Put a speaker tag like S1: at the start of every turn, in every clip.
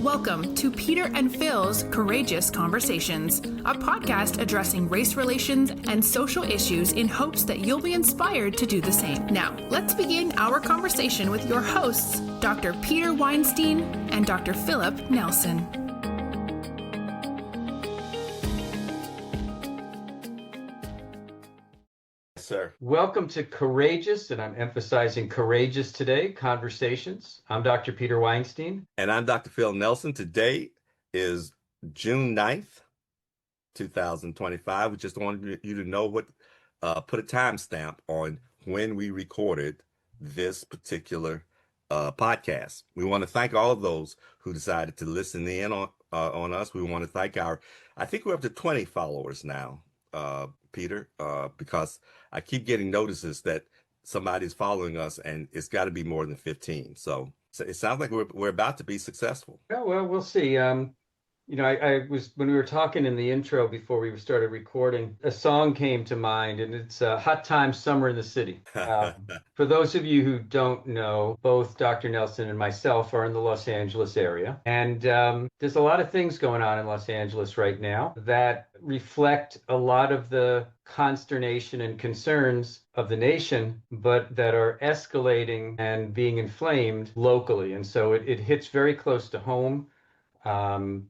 S1: Welcome to Peter and Phil's Courageous Conversations, a podcast addressing race relations and social issues in hopes that you'll be inspired to do the same. Now, let's begin our conversation with your hosts, Dr. Peter Weinstein and Dr. Philip Nelson.
S2: Sir. Welcome to Courageous, and I'm emphasizing courageous today, conversations. I'm Dr. Peter Weinstein.
S3: And I'm Dr. Phil Nelson. Today is June 9th, 2025. We just wanted you to know put a timestamp on when we recorded this particular podcast. We want to thank all of those who decided to listen in on us. We want to thank I think we're up to 20 followers now, Peter, because I keep getting notices that somebody's following us, and it's got to be more than 15. So it sounds like we're about to be successful.
S2: Yeah, well, we'll see. I was, when we were talking in the intro before we started recording, a song came to mind, and it's Hot Time Summer in the City. For those of you who don't know, both Dr. Nelson and myself are in the Los Angeles area. And there's a lot of things going on in Los Angeles right now that reflect a lot of the consternation and concerns of the nation, but that are escalating and being inflamed locally. And so it hits very close to home.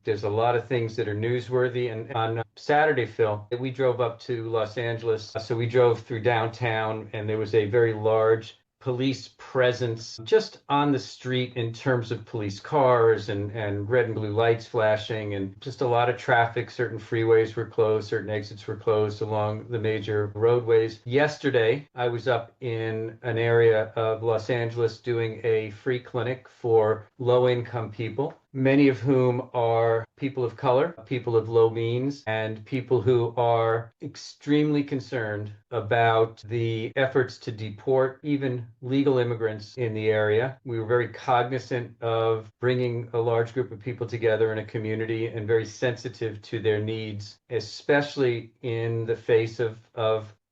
S2: There's a lot of things that are newsworthy. And on Saturday, Phil, we drove up to Los Angeles. So we drove through downtown, and there was a very large police presence just on the street in terms of police cars and red and blue lights flashing, and just a lot of traffic. Certain freeways were closed, certain exits were closed along the major roadways. Yesterday, I was up in an area of Los Angeles doing a free clinic for low-income people, many of whom are people of color, people of low means, and people who are extremely concerned about the efforts to deport even legal immigrants in the area. We were very cognizant of bringing a large group of people together in a community and very sensitive to their needs, especially in the face of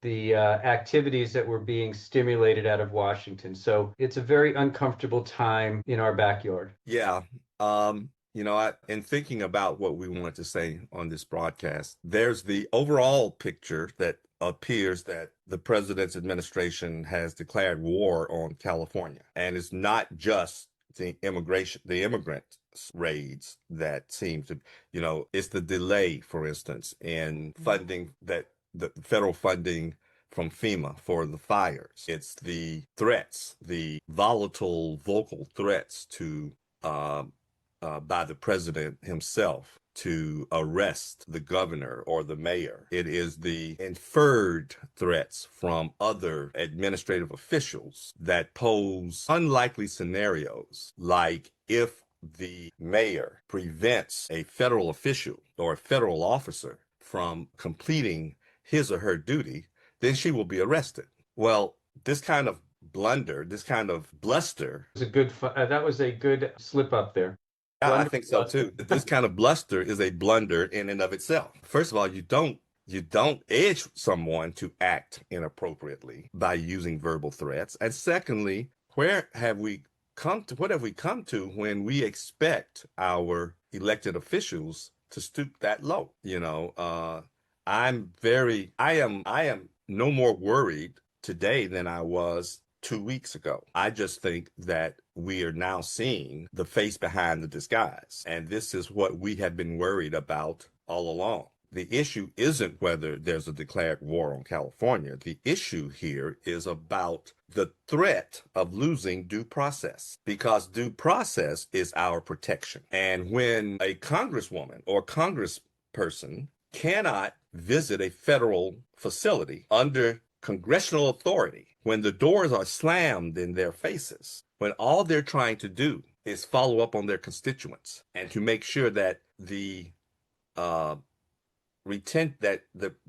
S2: the activities that were being stimulated out of Washington. So it's a very uncomfortable time in our backyard.
S3: Yeah. In thinking about what we wanted to say on this broadcast, there's the overall picture that appears that the president's administration has declared war on California. And it's not just the immigrant raids that seem to, it's the delay, for instance, in funding, that the federal funding from FEMA for the fires. It's the threats, the volatile vocal threats to by the president himself to arrest the governor or the mayor. It is the inferred threats from other administrative officials that pose unlikely scenarios, like if the mayor prevents a federal official or a federal officer from completing his or her duty, then she will be arrested. Well, this kind of blunder, this kind of bluster.
S2: That was a good slip up there.
S3: I think so too. This kind of bluster is a blunder in and of itself. First of all, you don't edge someone to act inappropriately by using verbal threats. And secondly, what have we come to when we expect our elected officials to stoop that low? I am no more worried today than I was 2 weeks ago. I just think that we are now seeing the face behind the disguise. And this is what we have been worried about all along. The issue isn't whether there's a declared war on California. The issue here is about the threat of losing due process, because due process is our protection. And when a congresswoman or congressperson cannot visit a federal facility under congressional authority, when the doors are slammed in their faces, when all they're trying to do is follow up on their constituents and to make sure that the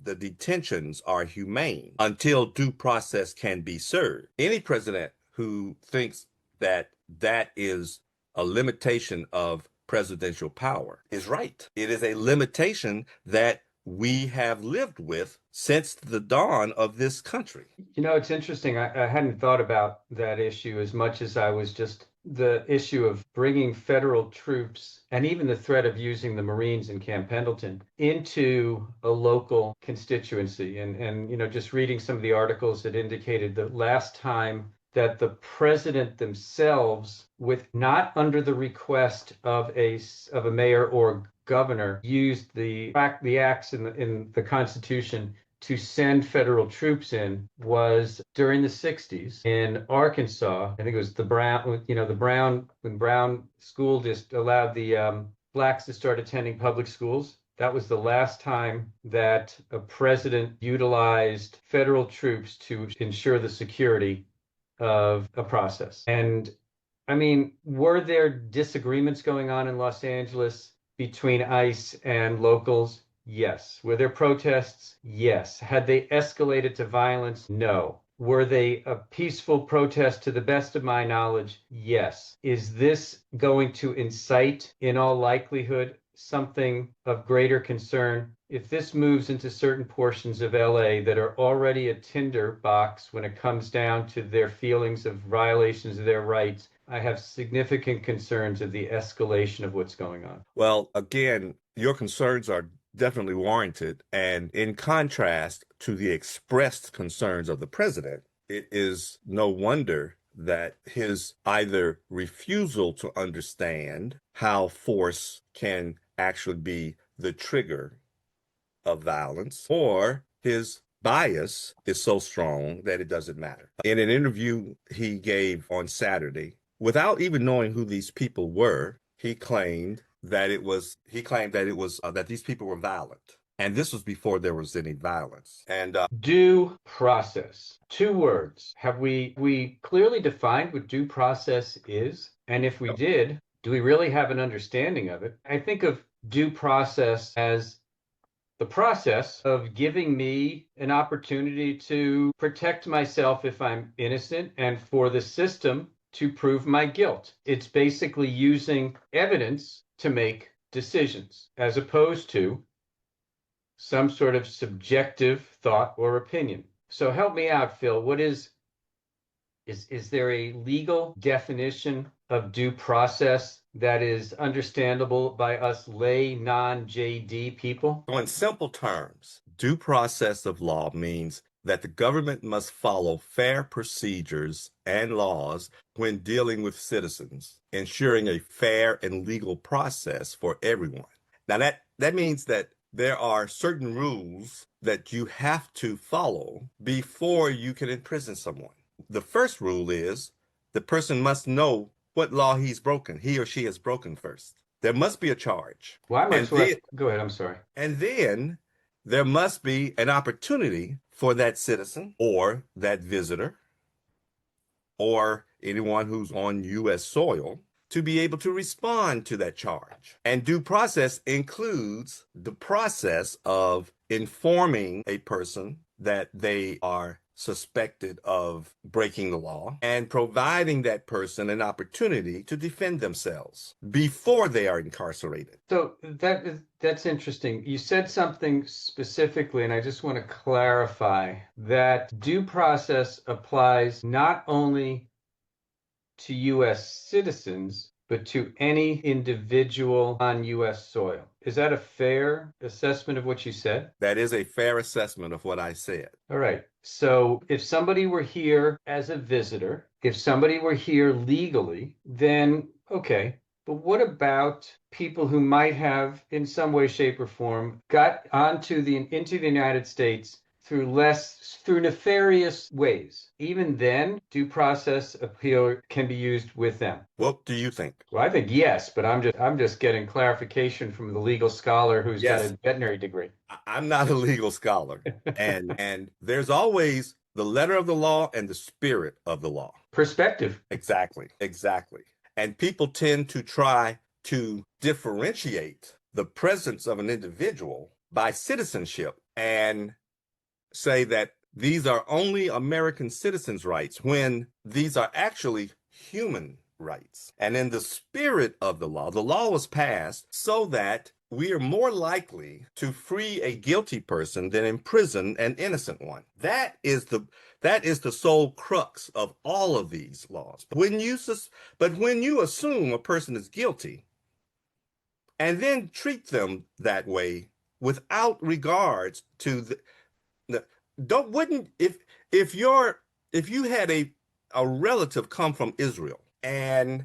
S3: detentions are humane until due process can be served. Any president who thinks that that is a limitation of presidential power is right. It is a limitation that we have lived with since the dawn of this country.
S2: It's interesting. I hadn't thought about that issue as much as I was just the issue of bringing federal troops and even the threat of using the Marines in Camp Pendleton into a local constituency. And just reading some of the articles that indicated the last time that the president themselves, with not under the request of a mayor or governor, used the acts in the Constitution to send federal troops in was during the 60s in Arkansas. I think it was when Brown school just allowed the blacks to start attending public schools. That was the last time that a president utilized federal troops to ensure the security of a process. And I mean, were there disagreements going on in Los Angeles between ICE and locals? Yes. Were there protests? Yes. Had they escalated to violence? No. Were they a peaceful protest to the best of my knowledge? Yes. Is this going to incite, in all likelihood, something of greater concern? If this moves into certain portions of LA that are already a tinderbox when it comes down to their feelings of violations of their rights, I have significant concerns of the escalation of what's going on.
S3: Well, again, your concerns are definitely warranted. And in contrast to the expressed concerns of the president, it is no wonder that his either refusal to understand how force can actually be the trigger of violence, or his bias is so strong that it doesn't matter. In an interview he gave on Saturday, without even knowing who these people were, he claimed that that these people were violent. And this was before there was any violence. And
S2: due process. 2 words. Have we clearly defined what due process is? And if we did, do we really have an understanding of it? I think of due process as the process of giving me an opportunity to protect myself if I'm innocent, and for the system to prove my guilt. It's basically using evidence to make decisions, as opposed to some sort of subjective thought or opinion. So help me out, Phil. What is there a legal definition of due process that is understandable by us lay non-JD people?
S3: So in simple terms, due process of law means that the government must follow fair procedures and laws when dealing with citizens, ensuring a fair and legal process for everyone. Now that means that there are certain rules that you have to follow before you can imprison someone. The first rule is the person must know what law he or she has broken first. There must be a charge.
S2: Go ahead, I'm sorry.
S3: And then there must be an opportunity for that citizen or that visitor or anyone who's on U.S. soil to be able to respond to that charge. And due process includes the process of informing a person that they are suspected of breaking the law and providing that person an opportunity to defend themselves before they are incarcerated.
S2: So that's interesting. You said something specifically, and I just want to clarify that due process applies not only to U.S. citizens, but to any individual on U.S. soil. Is that a fair assessment of what you said?
S3: That is a fair assessment of what I said.
S2: All right. So if somebody were here as a visitor, if somebody were here legally, then okay. But what about people who might have, in some way, shape, or form, got into the United States through nefarious ways? Even then, due process appeal can be used with them.
S3: What do you think?
S2: Well, I think yes, but I'm just getting clarification from the legal scholar who's got a veterinary degree.
S3: I'm not a legal scholar, and there's always the letter of the law and the spirit of the law.
S2: Perspective.
S3: Exactly. And people tend to try to differentiate the presence of an individual by citizenship and say that these are only American citizens' rights when these are actually human rights. And in the spirit of the law was passed so that we are more likely to free a guilty person than imprison an innocent one. That is the sole crux of all of these laws. But when you assume a person is guilty and then treat them that way without regards to the don't wouldn't if you're if you had a relative come from Israel and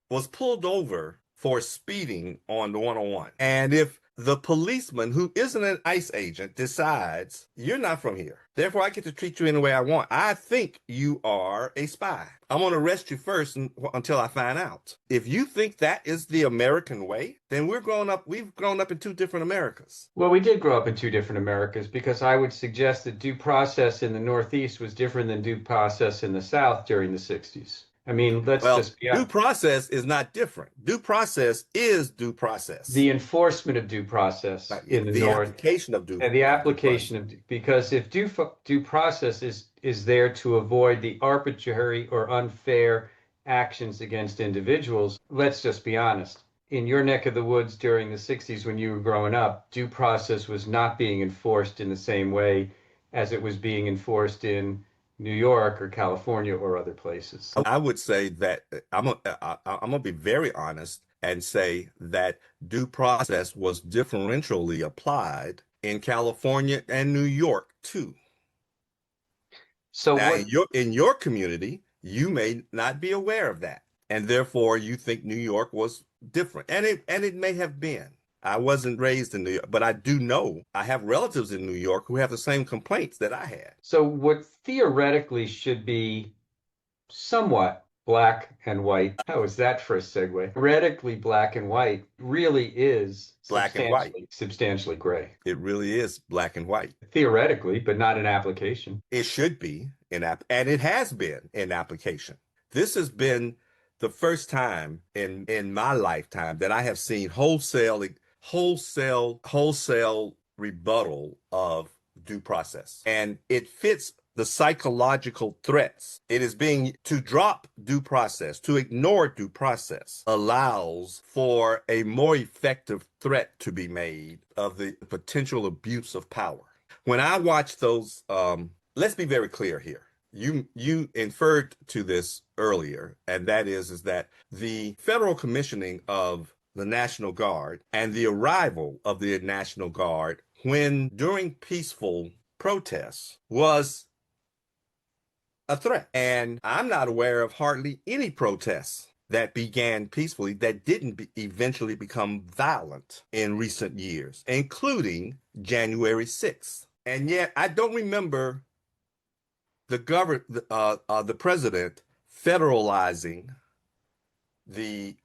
S3: was pulled over for speeding on the 101. And if the policeman, who isn't an ICE agent, decides you're not from here, therefore I get to treat you any way I want, I think you are a spy. I'm going to arrest you first until I find out. If you think that is the American way, then we've grown up in two different Americas.
S2: Well, we did grow up in two different Americas, because I would suggest that due process in the Northeast was different than due process in the South during the 60s. I mean, let's just be honest.
S3: Due process is not different. Due process is due process.
S2: The enforcement of due process in the North.
S3: The application of due
S2: and the application of, because if due process is there to avoid the arbitrary or unfair actions against individuals, let's just be honest. In your neck of the woods during the 60s when you were growing up, due process was not being enforced in the same way as it was being enforced in New York or California or other places.
S3: I would say that I'm going to be very honest and say that due process was differentially applied in California and New York too. So now, in your community, you may not be aware of that, and therefore you think New York was different, and it may have been. I wasn't raised in New York, but I do know I have relatives in New York who have the same complaints that I had.
S2: So what theoretically should be somewhat black and white, how is that for a segue? Theoretically black and white really is
S3: black and white,
S2: substantially gray.
S3: It really is black and white.
S2: Theoretically, but not in application.
S3: It should be and it has been in application. This has been the first time in my lifetime that I have seen wholesale rebuttal of due process. And it fits the psychological threats. It is being to drop due process, to ignore due process, allows for a more effective threat to be made of the potential abuse of power. When I watch those, let's be very clear here. You inferred to this earlier, and that is that the federal commissioning of the National Guard and the arrival of the National Guard during peaceful protests was a threat. And I'm not aware of hardly any protests that began peacefully that didn't eventually become violent in recent years, including January 6th. And yet I don't remember the president federalizing the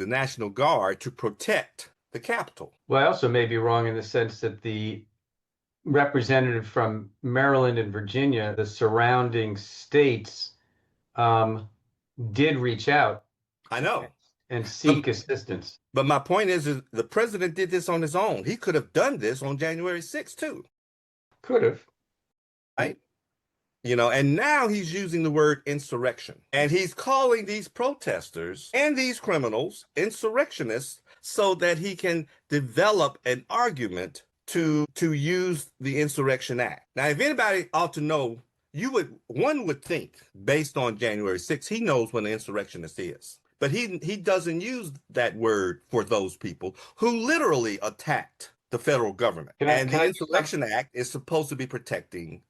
S3: National Guard to protect the Capitol.
S2: Well, I also may be wrong in the sense that the representative from Maryland and Virginia, the surrounding states, did reach out.
S3: I know.
S2: And seek assistance.
S3: But my point is the president did this on his own. He could have done this on January 6th too.
S2: Could have.
S3: Right? And now he's using the word insurrection. And he's calling these protesters and these criminals insurrectionists so that he can develop an argument to use the Insurrection Act. Now, if anybody ought to know, one would think, based on January 6th, he knows what an insurrectionist is. But he doesn't use that word for those people who literally attacked the federal government. The Insurrection Act is supposed to be protecting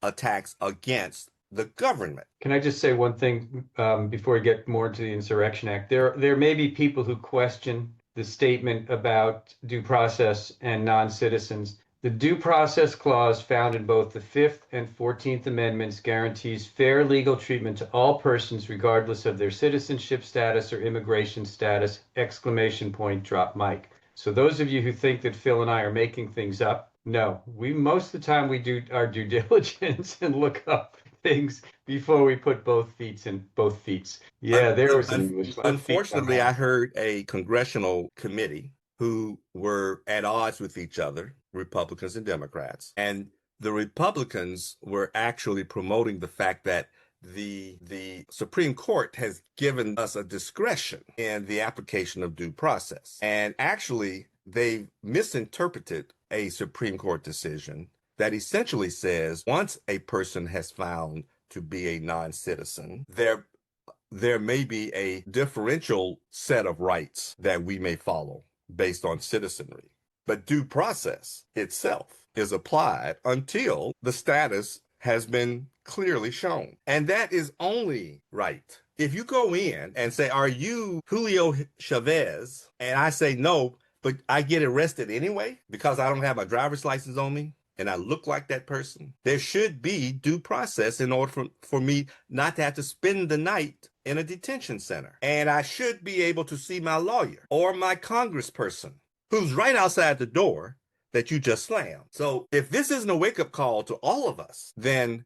S3: attacks against the government.
S2: Can I just say one thing before we get more into the Insurrection Act? There may be people who question the statement about due process and non-citizens. The Due Process Clause found in both the 5th and 14th Amendments guarantees fair legal treatment to all persons regardless of their citizenship status or immigration status, ! Drop mic. So those of you who think that Phil and I are making things up, no, most of the time we do our due diligence and look up things before we put both feet in both feet. Yeah, there was English.
S3: Unfortunately, I heard a congressional committee who were at odds with each other, Republicans and Democrats. And the Republicans were actually promoting the fact that the Supreme Court has given us a discretion in the application of due process. And actually, they misinterpreted a Supreme Court decision that essentially says once a person has found to be a non-citizen, there may be a differential set of rights that we may follow based on citizenry. But due process itself is applied until the status has been clearly shown. And that is only right. If you go in and say, are you Julio Chavez? And I say no, but I get arrested anyway because I don't have my driver's license on me and I look like that person, there should be due process in order for me not to have to spend the night in a detention center. And I should be able to see my lawyer or my congressperson who's right outside the door that you just slammed. So if this isn't a wake-up call to all of us, then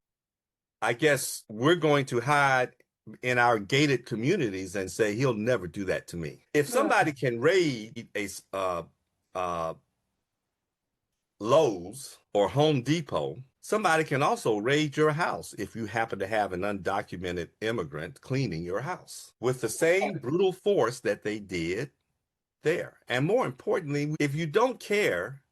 S3: I guess we're going to hide in our gated communities and say, he'll never do that to me. If somebody can raid a Lowe's or Home Depot, somebody can also raid your house if you happen to have an undocumented immigrant cleaning your house with the same brutal force that they did there. And more importantly, if you don't care,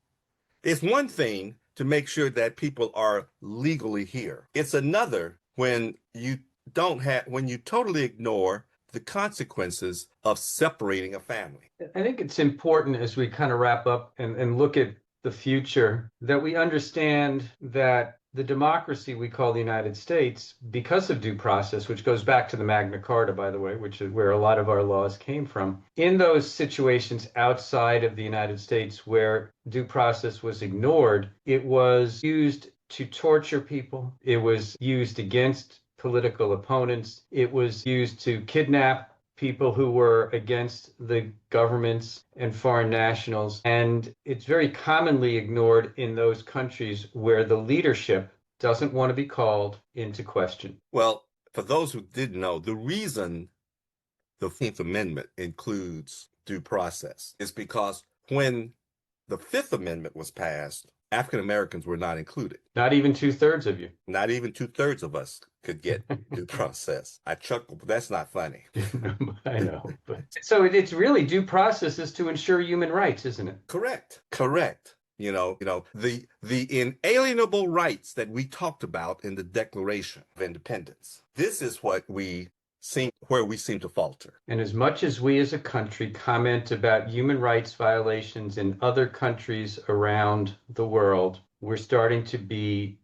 S3: it's one thing to make sure that people are legally here. It's another when you totally ignore the consequences of separating a family.
S2: I think it's important as we kind of wrap up and look at the future that we understand that the democracy we call the United States, because of due process, which goes back to the Magna Carta, by the way, which is where a lot of our laws came from, in those situations outside of the United States where due process was ignored, it was used to torture people. It was used against political opponents. It was used to kidnap people who were against the governments and foreign nationals. And it's very commonly ignored in those countries where the leadership doesn't want to be called into question.
S3: Well, for those who didn't know, the reason the 14th Amendment includes due process is because when the Fifth Amendment was passed, African Americans were not included.
S2: Not even 2/3 of you.
S3: Not even 2/3 of us could get due process. I chuckle, but that's not funny.
S2: I know. But so it's really due process is to ensure human rights, isn't it?
S3: Correct. The inalienable rights that we talked about in the Declaration of Independence. This is where we seem to falter.
S2: And as much as we as a country comment about human rights violations in other countries around the world, there's starting to be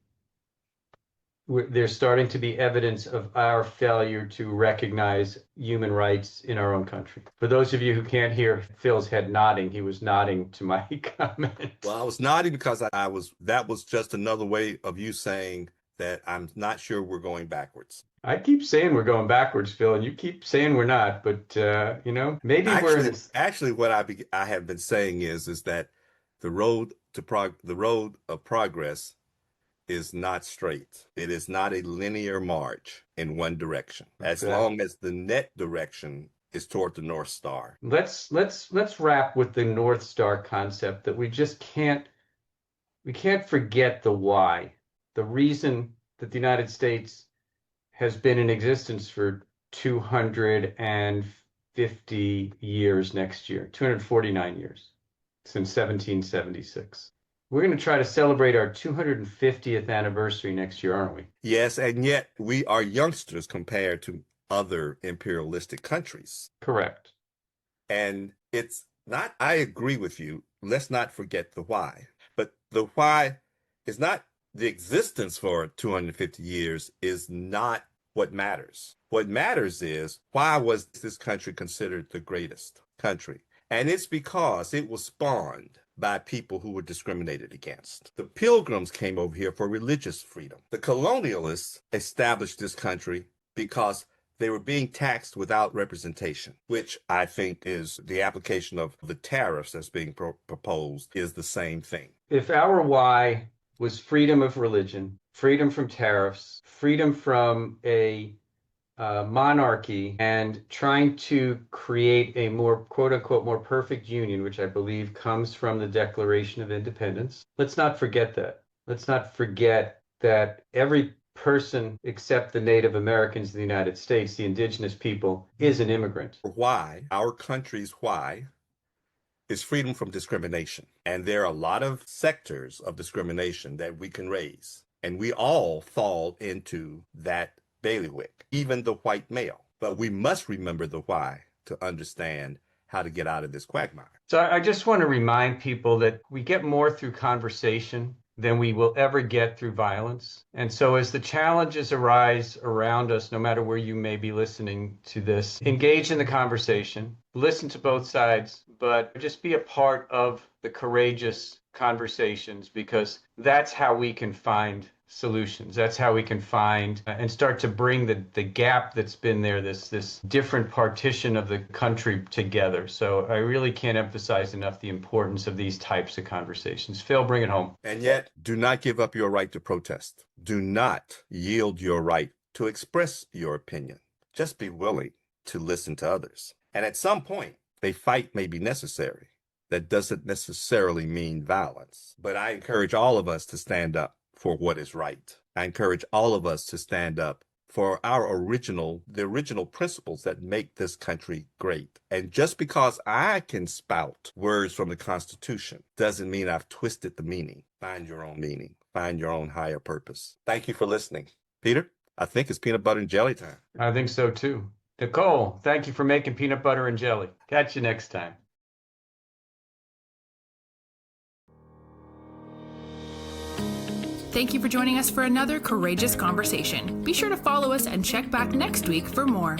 S2: evidence of our failure to recognize human rights in our own country. For those of you who can't hear Phil's head nodding, he was nodding to my comment.
S3: Well, I was nodding because that was just another way of you saying that I'm not sure we're going backwards.
S2: I keep saying we're going backwards, Phil, and you keep saying we're not. But maybe
S3: actually what I have been saying is that the road of progress is not straight. It is not a linear march in one direction. As long as the net direction is toward the North Star.
S2: Let's wrap with the North Star concept that we can't forget the why, the reason that the United States has been in existence for 250 years next year, 249 years, since 1776. We're going to try to celebrate our 250th anniversary next year, aren't we?
S3: Yes, and yet we are youngsters compared to other imperialistic countries.
S2: Correct.
S3: And it's not, I agree with you, let's not forget the why. But the why is not the existence for 250 years is not what matters. What matters is, why was this country considered the greatest country? And it's because it was spawned by people who were discriminated against. The Pilgrims came over here for religious freedom. The colonialists established this country because they were being taxed without representation, which I think is the application of the tariffs that's being proposed is the same thing.
S2: If our why was freedom of religion, freedom from tariffs, freedom from a monarchy, and trying to create a more, quote unquote, more perfect union, which I believe comes from the Declaration of Independence. Let's not forget that. Let's not forget that every person except the Native Americans in the United States, the indigenous people, is an immigrant.
S3: Why, our country's why, is freedom from discrimination. And there are a lot of sectors of discrimination that we can raise. And we all fall into that bailiwick, even the white male. But we must remember the why to understand how to get out of this quagmire.
S2: So I just want to remind people that we get more through conversation than we will ever get through violence. And so as the challenges arise around us, no matter where you may be listening to this, engage in the conversation, listen to both sides, but just be a part of the courageous conversations, because that's how we can find solutions. That's how we can find and start to bring the gap that's been there, this different partition of the country together. So I really can't emphasize enough the importance of these types of conversations. Phil, bring it home.
S3: And yet, do not give up your right to protest. Do not yield your right to express your opinion. Just be willing to listen to others. And at some point, a fight may be necessary. That doesn't necessarily mean violence. But I encourage all of us to stand up for what is right. I encourage all of us to stand up for the original principles that make this country great. And just because I can spout words from the Constitution doesn't mean I've twisted the meaning. Find your own meaning. Find your own higher purpose. Thank you for listening. Peter, I think it's peanut butter and jelly time.
S2: I think so too. Nicole, thank you for making peanut butter and jelly. Catch you next time.
S1: Thank you for joining us for another courageous conversation. Be sure to follow us and check back next week for more.